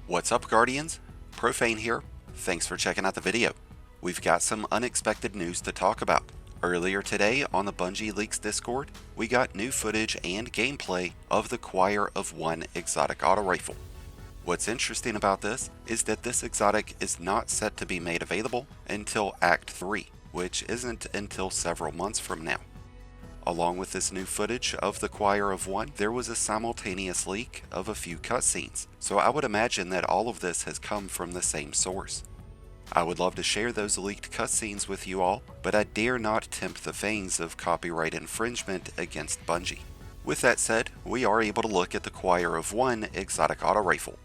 What's up, Guardians? Profane here. Thanks for checking out the video. We've got some unexpected news to talk about. Earlier today on the Bungie Leaks Discord, we got new footage and gameplay of the Choir of One exotic auto rifle. What's interesting about this is that this exotic is not set to be made available until Act 3, which isn't until several months from now. Along with this new footage of the Choir of One, there was a simultaneous leak of a few cutscenes, so I would imagine that all of this has come from the same source. I would love to share those leaked cutscenes with you all, but I dare not tempt the fangs of copyright infringement against Bungie. With that said, we are able to look at the Choir of One exotic auto rifle.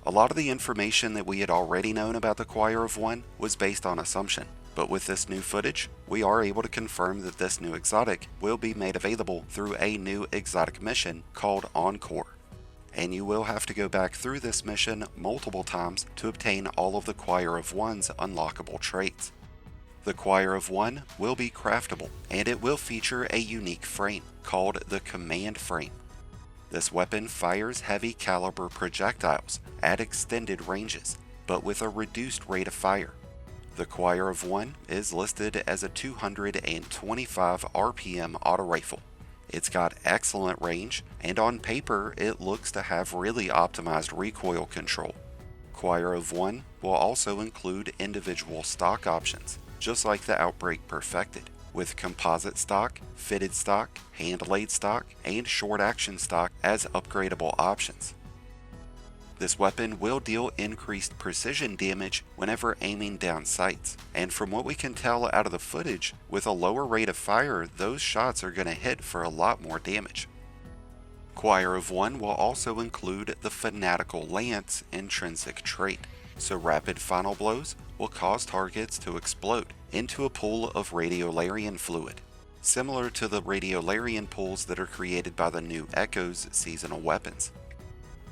A lot of the information that we had already known about the Choir of One was based on assumption. But with this new footage, we are able to confirm that this new exotic will be made available through a new exotic mission called Encore. And you will have to go back through this mission multiple times to obtain all of the Choir of One's unlockable traits. The Choir of One will be craftable, and it will feature a unique frame called the Command Frame. This weapon fires heavy caliber projectiles at extended ranges, but with a reduced rate of fire. The Choir of One is listed as a 225 RPM auto rifle. It's got excellent range, and on paper it looks to have really optimized recoil control. Choir of One will also include individual stock options, just like the Outbreak Perfected, with composite stock, fitted stock, hand-laid stock, and short action stock as upgradable options. This weapon will deal increased precision damage whenever aiming down sights, and from what we can tell out of the footage, with a lower rate of fire, those shots are going to hit for a lot more damage. Choir of One will also include the Fanatical Lance intrinsic trait, so rapid final blows will cause targets to explode into a pool of radiolarian fluid, similar to the radiolarian pools that are created by the new Echo's seasonal weapons.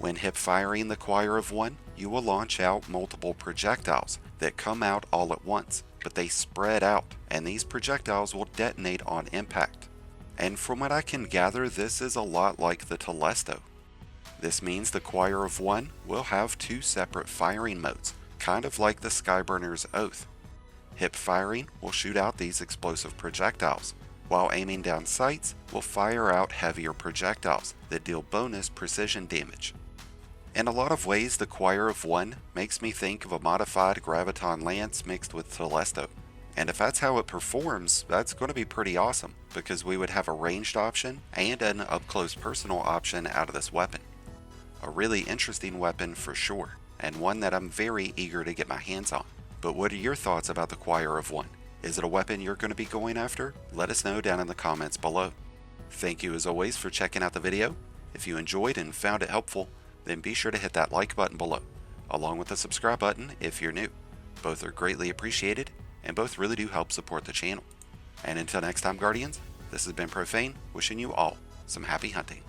When hip firing the Choir of One, you will launch out multiple projectiles that come out all at once, but they spread out, and these projectiles will detonate on impact. And from what I can gather, this is a lot like the Telesto. This means the Choir of One will have two separate firing modes, kind of like the Skyburner's Oath. Hip firing will shoot out these explosive projectiles, while aiming down sights will fire out heavier projectiles that deal bonus precision damage. In a lot of ways, the Choir of One makes me think of a modified Graviton Lance mixed with Telesto. And if that's how it performs, that's going to be pretty awesome, because we would have a ranged option and an up-close personal option out of this weapon. A really interesting weapon for sure, and one that I'm very eager to get my hands on. But what are your thoughts about the Choir of One? Is it a weapon you're going to be going after? Let us know down in the comments below. Thank you as always for checking out the video. If you enjoyed and found it helpful, then be sure to hit that like button below, along with the subscribe button if you're new. Both are greatly appreciated, and both really do help support the channel. And until next time, Guardians, this has been Profane, wishing you all some happy hunting.